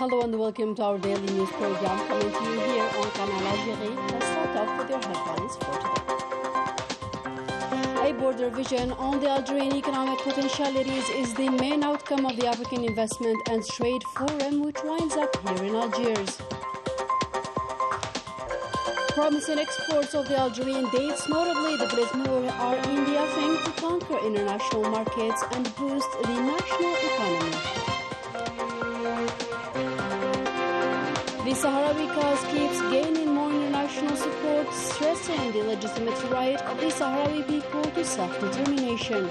Hello and welcome to our daily news program coming to you here on Canal Algérie. Let's start off with your headlines for today. A border vision on the Algerian economic potentialities is the main outcome of the African Investment and Trade Forum, which winds up here in Algiers. Promising exports of the Algerian dates, notably the Bliznour, are in the offing to conquer international markets and boost the national economy. The Sahrawi cause keeps gaining more international support, stressing the legitimate right of the Sahrawi people to self-determination.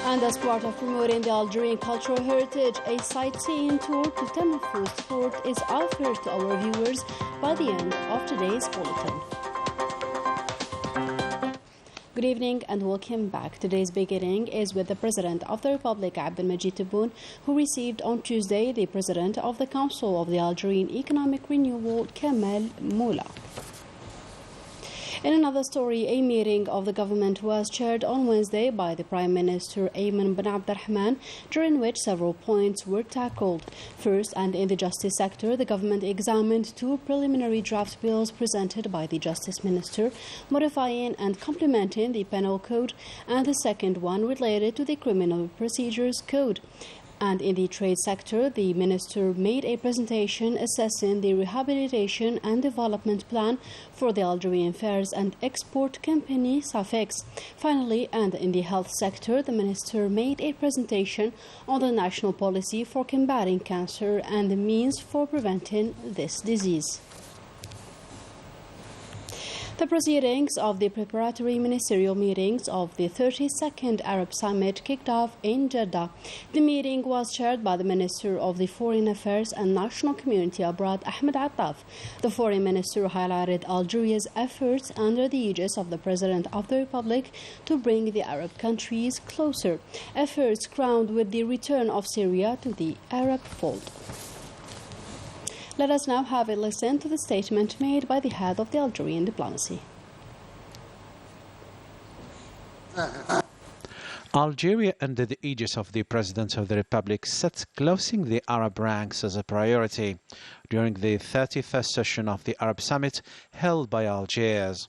And as part of promoting the Algerian cultural heritage, a sightseeing tour to Temafous Fort is offered to our viewers by the end of today's bulletin. Good evening and welcome back. Today's beginning is with the President of the Republic, Abdelmajid Tebboune, who received on Tuesday the President of the Council of the Algerian Economic Renewal, Canal. In another story, a meeting of the government was chaired on Wednesday by the Prime Minister Ayman bin Abdurrahman, during which several points were tackled. First, and in the justice sector, the government examined two preliminary draft bills presented by the Justice Minister, modifying and complementing the Penal Code, and the second one related to the Criminal Procedures Code. And in the trade sector, the minister made a presentation assessing the rehabilitation and development plan for the Algerian Fairs and Export Company, SAFEX. Finally, and in the health sector, the minister made a presentation on the national policy for combating cancer and the means for preventing this disease. The proceedings of the preparatory ministerial meetings of the 32nd Arab Summit kicked off in Jeddah. The meeting was chaired by the Minister of the Foreign Affairs and National Community Abroad, Ahmed Attaf. The Foreign Minister highlighted Algeria's efforts under the aegis of the President of the Republic to bring the Arab countries closer, efforts crowned with the return of Syria to the Arab fold. Let us now have a listen to the statement made by the head of the Algerian diplomacy. Algeria, under the aegis of the President of the Republic, sets closing the Arab ranks as a priority during the 31st session of the Arab Summit held by Algiers.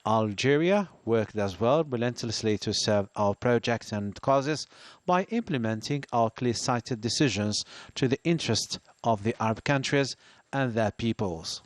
Algeria worked as well relentlessly to serve our projects and causes by implementing our clearly cited decisions to the interest of the Arab countries and their peoples.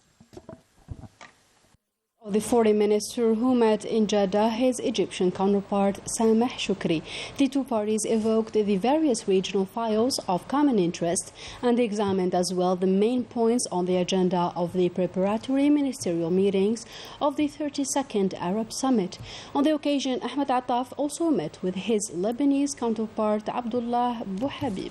The foreign minister who met in Jeddah his Egyptian counterpart Sameh Shoukry. The two parties evoked the various regional files of common interest and examined as well the main points on the agenda of the preparatory ministerial meetings of the 32nd Arab Summit. On the occasion, Ahmed Attaf also met with his Lebanese counterpart Abdullah Bouhabib.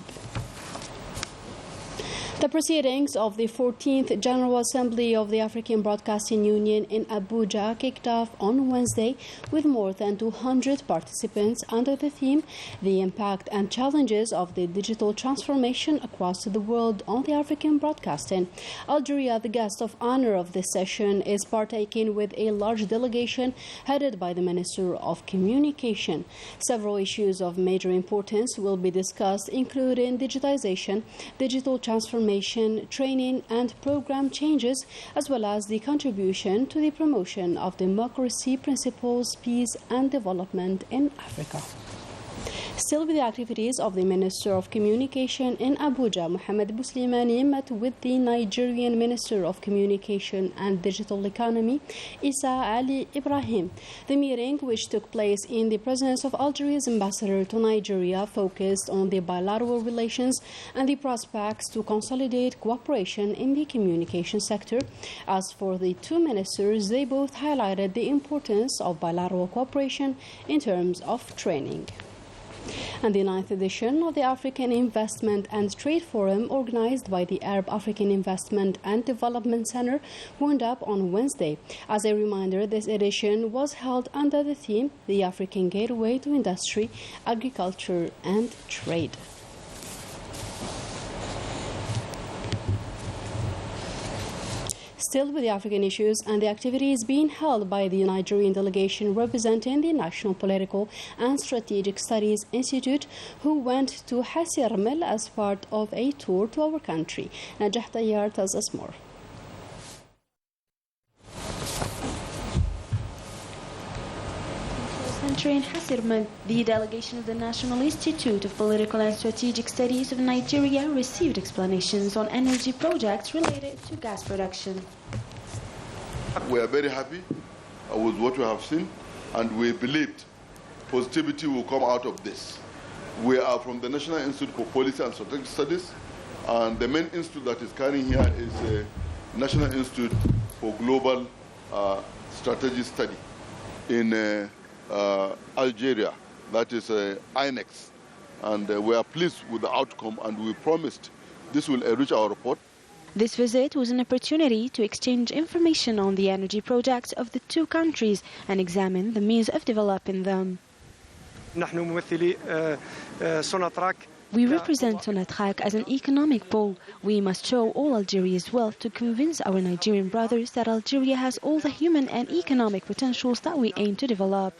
The proceedings of the 14th General Assembly of the African Broadcasting Union in Abuja kicked off on Wednesday with more than 200 participants under the theme, The Impact and Challenges of the Digital Transformation Across the World on the African Broadcasting. Algeria, the guest of honor of this session, is partaking with a large delegation headed by the Minister of Communication. Several issues of major importance will be discussed, including digitization, digital transformation, training and program changes, as well as the contribution to the promotion of democracy principles, peace and development in Africa. Still with the activities of the Minister of Communication in Abuja, Mohamed Bouslimani met with the Nigerian Minister of Communication and Digital Economy, Issa Ali Ibrahim. The meeting, which took place in the presence of Algeria's ambassador to Nigeria, focused on the bilateral relations and the prospects to consolidate cooperation in the communication sector. As for the two ministers, they both highlighted the importance of bilateral cooperation in terms of training. And the 9th edition of the African Investment and Trade Forum, organized by the Arab African Investment and Development Center, wound up on Wednesday. As a reminder, this edition was held under the theme, The African Gateway to Industry, Agriculture and Trade. Still with the African issues, and the activity is being held by the Nigerian delegation representing the National Political and Strategic Studies Institute, who went to Hasirmel as part of a tour to our country. Najah Tayyar tells us more. In Hasirmel, the delegation of the National Institute of Political and Strategic Studies of Nigeria received explanations on energy projects related to gas production. We are very happy with what we have seen, and we believed positivity will come out of this. We are from the National Institute for Policy and Strategic Studies, and the main institute that is carrying here is the National Institute for Global Strategy Study in Algeria, that is INEX, and we are pleased with the outcome, and we promised this will enrich our report. This visit was an opportunity to exchange information on the energy projects of the two countries and examine the means of developing them. We represent Sonatrach as an economic pole. We must show all Algeria's wealth to convince our Nigerian brothers that Algeria has all the human and economic potentials that we aim to develop.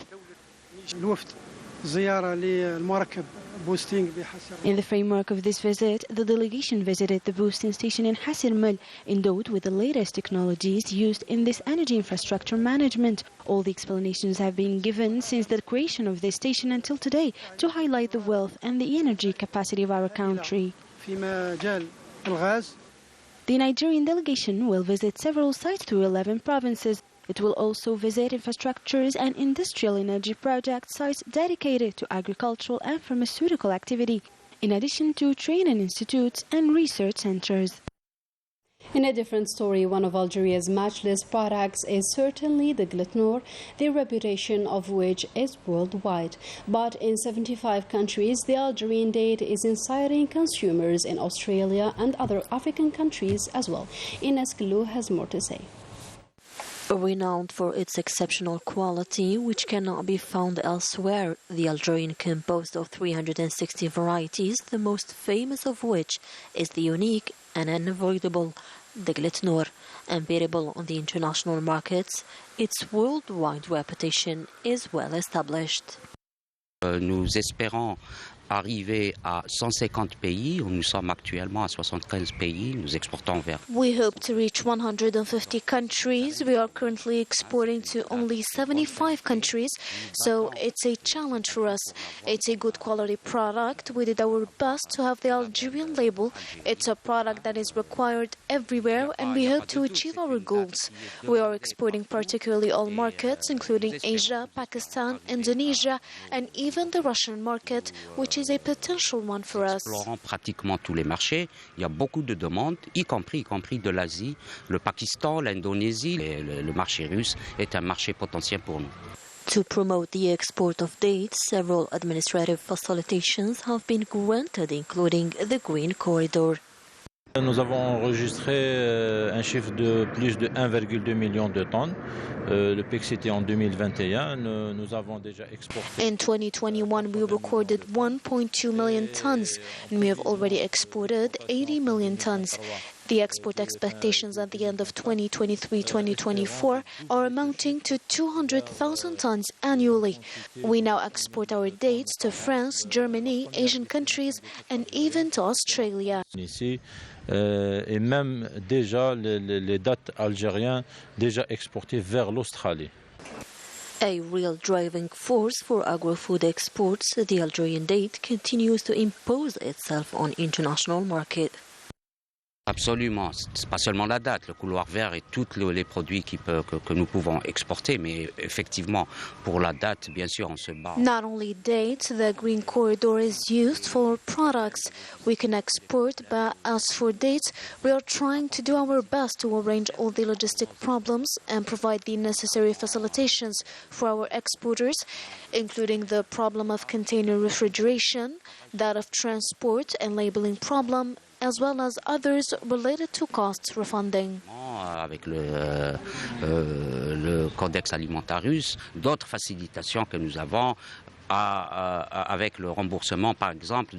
In the framework of this visit, the delegation visited the boosting station in Hasirmel, endowed with the latest technologies used in this energy infrastructure management. All the explanations have been given since the creation of this station until today to highlight the wealth and the energy capacity of our country. The Nigerian delegation will visit several sites through 11 provinces. It will also visit infrastructures and industrial energy project sites dedicated to agricultural and pharmaceutical activity, in addition to training institutes and research centers. In a different story, one of Algeria's matchless products is certainly the Glitnor, the reputation of which is worldwide. But in 75 countries, the Algerian date is inciting consumers in Australia and other African countries as well. Ines Glou has more to say. Renowned for its exceptional quality, which cannot be found elsewhere, the Algerian composed of 360 varieties, the most famous of which is the unique and unavoidable the Glitnor. Unbeatable on the international markets, its worldwide reputation is well established. Nous espérons arriver à 150 pays. Nous sommes actuellement à 75 pays. Nous exportons vers. We hope to reach 150 countries. We are currently exporting to only 75 countries, so it's a challenge for us. It's a good quality product. We did our best to have the Algerian label. It's a product that is required everywhere, and we hope to achieve our goals. We are exporting particularly all markets, including Asia, Pakistan, Indonesia, and even the Russian market, which is a potential one for us. Explorons pratiquement tous les marchés. Il y a beaucoup de demandes, y compris de l'Asie, le Pakistan, l'Indonésie. Le marché russe est un marché potentiel pour nous. To promote the export of dates, several administrative facilitations have been granted, including the Green Corridor. Nous avons enregistré un chiffre de plus de 1,2 million de tonnes. Le pic c'était en 2021. Nous avons déjà exporté. In 2021, we recorded 1.2 million tons, and we have already exported 80 million tons. The export expectations at the end of 2023-2024 are amounting to 200,000 tons annually. We now export our dates to France, Germany, Asian countries, and even to Australia. Ici, et même déjà les dates algériennes déjà exportées vers l'Australie. A real driving force for agro-food exports, the Algerian date continues to impose itself on international market. Absolument, c'est pas seulement la date, le couloir vert et tous les produits que nous pouvons exporter, mais effectivement, pour la date, bien sûr, on se bat. Not only dates, the Green Corridor is used for products we can export, but as for dates, we are trying to do our best to arrange all the logistic problems and provide the necessary facilitations for our exporters, including the problem of container refrigeration, that of transport and labeling problem, as well as others related to costs refunding. Avec le Codex Alimentarius, d'autres facilitations que nous avons avec le remboursement, par exemple,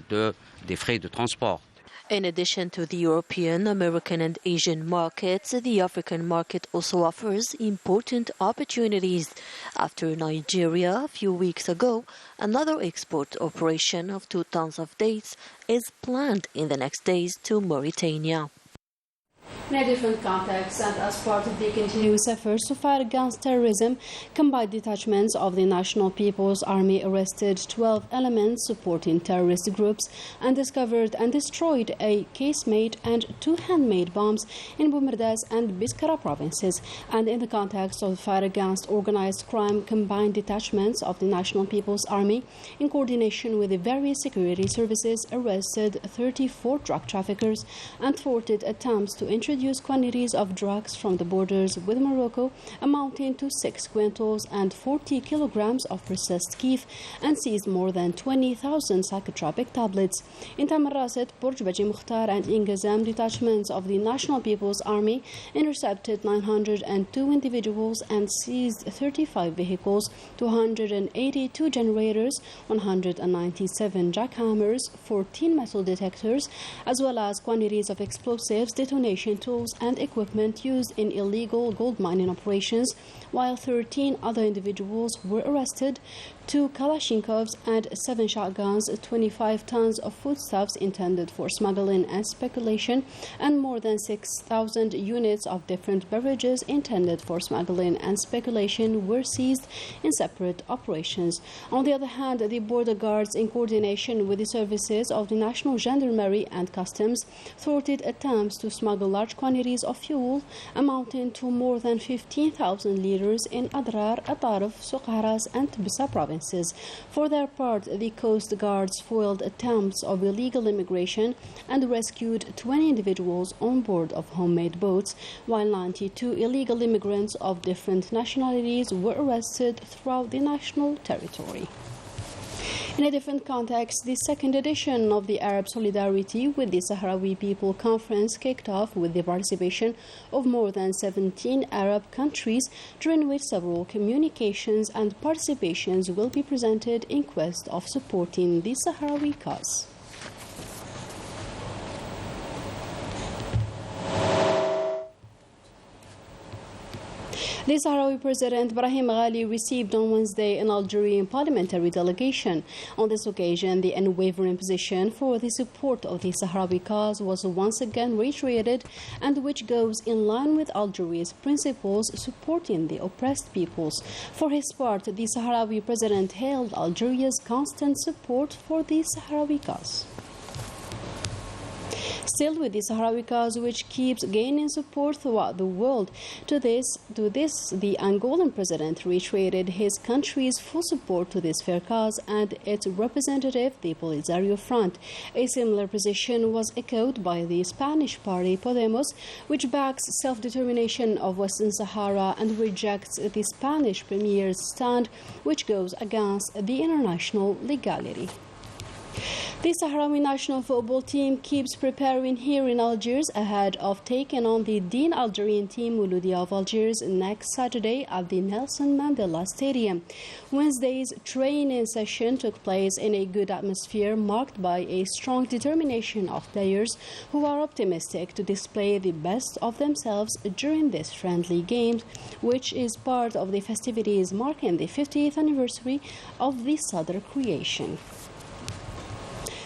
des frais de transport. In addition to the European, American and Asian markets, the African market also offers important opportunities. After Nigeria a few weeks ago, another export operation of 2 tons of dates is planned in the next days to Mauritania. In a different context and as part of the continuous efforts to fight against terrorism, combined detachments of the National People's Army arrested 12 elements supporting terrorist groups and discovered and destroyed a case-made and 2 handmade bombs in Boumerdaz and Biskra provinces. And in the context of the fight against organized crime, combined detachments of the National People's Army, in coordination with the various security services, arrested 34 drug traffickers and thwarted attempts to introduce quantities of drugs from the borders with Morocco amounting to 6 quintals and 40 kilograms of processed keef, and seized more than 20,000 psychotropic tablets. In Tamarraset, Burj Baji Mukhtar and Ingazam detachments of the National People's Army intercepted 902 individuals and seized 35 vehicles, 282 generators, 197 jackhammers, 14 metal detectors, as well as quantities of explosives, detonation tools and equipment used in illegal gold mining operations, while 13 other individuals were arrested. 2 Kalashnikovs and 7 shotguns, 25 tons of foodstuffs intended for smuggling and speculation, and more than 6,000 units of different beverages intended for smuggling and speculation were seized in separate operations. On the other hand, the border guards, in coordination with the services of the National Gendarmerie and Customs, thwarted attempts to smuggle large quantities of fuel amounting to more than 15,000 liters in Adrar, Ataraf, Soqharas and Tbissa provinces. For their part, the Coast Guards foiled attempts of illegal immigration and rescued 20 individuals on board of homemade boats, while 92 illegal immigrants of different nationalities were arrested throughout the national territory. In a different context, the second edition of the Arab Solidarity with the Sahrawi People Conference kicked off with the participation of more than 17 Arab countries, during which several communications and participations will be presented in quest of supporting the Sahrawi cause. The Sahrawi President Brahim Ghali received on Wednesday an Algerian parliamentary delegation. On this occasion, the unwavering position for the support of the Sahrawi cause was once again reiterated, and which goes in line with Algeria's principles supporting the oppressed peoples. For his part, the Sahrawi President hailed Algeria's constant support for the Sahrawi cause. Still with the Sahrawi cause, which keeps gaining support throughout the world. To this, the Angolan president reiterated his country's full support to this fair cause and its representative, the Polisario Front. A similar position was echoed by the Spanish party Podemos, which backs self-determination of Western Sahara and rejects the Spanish premier's stand, which goes against the international legality. The Sahrawi national football team keeps preparing here in Algiers ahead of taking on the Deen Algerian team Mouloudia of Algiers next Saturday at the Nelson Mandela Stadium. Wednesday's training session took place in a good atmosphere, marked by a strong determination of players who are optimistic to display the best of themselves during this friendly game, which is part of the festivities marking the 50th anniversary of the Sadr creation.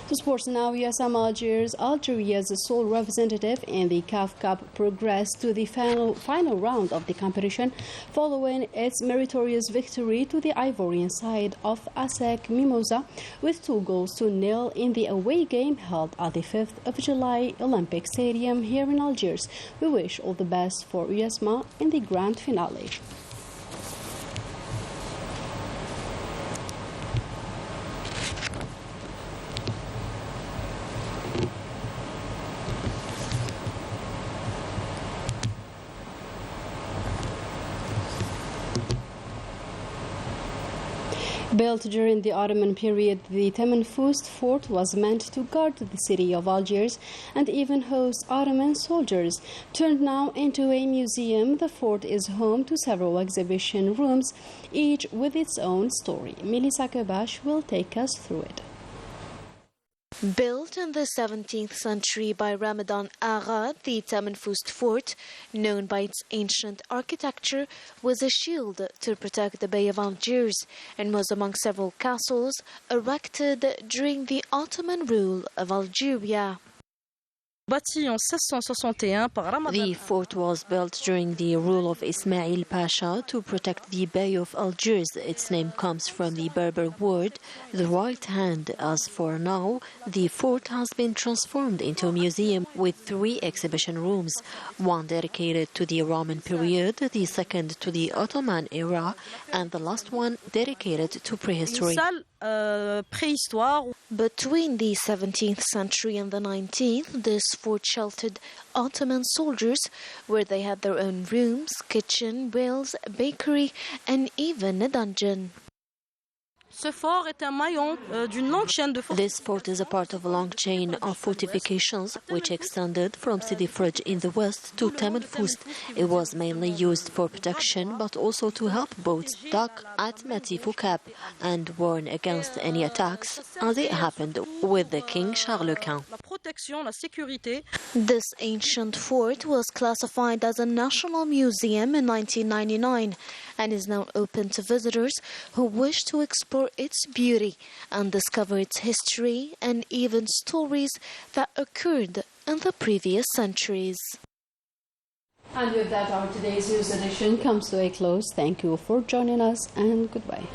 To sports now, USM Algiers, Algeria's sole representative in the CAF Cup, progressed to the final round of the competition following its meritorious victory to the Ivorian side of ASEC Mimosa with 2-0 in the away game held at the 5th of July Olympic Stadium here in Algiers. We wish all the best for USMA in the grand finale. Built during the Ottoman period, the Temenfust fort was meant to guard the city of Algiers and even host Ottoman soldiers. Turned now into a museum, the fort is home to several exhibition rooms, each with its own story. Melissa Kebash will take us through it. Built in the 17th century by Ramadan Agha, the Tamanfust fort, known by its ancient architecture, was a shield to protect the Bay of Algiers and was among several castles erected during the Ottoman rule of Algeria. The fort was built during the rule of Ismail Pasha to protect the Bay of Algiers. Its name comes from the Berber word, the right hand. As for now, the fort has been transformed into a museum with 3 exhibition rooms, one dedicated to the Roman period, the second to the Ottoman era, and the last one dedicated to prehistory. Between the 17th century and the 19th, this fort sheltered Ottoman soldiers, where they had their own rooms, kitchen, wells, bakery, and even a dungeon. This fort is a part of a long chain of fortifications which extended from Sidi Frij in the west to Tamanfust. It was mainly used for protection but also to help boats dock at Matifou Cap and warn against any attacks, as it happened with the King Charles Quint. This ancient fort was classified as a national museum in 1999 and is now open to visitors who wish to explore its beauty and discover its history and even stories that occurred in the previous centuries. And with that, our today's news edition comes to a close. Thank you for joining us, and goodbye.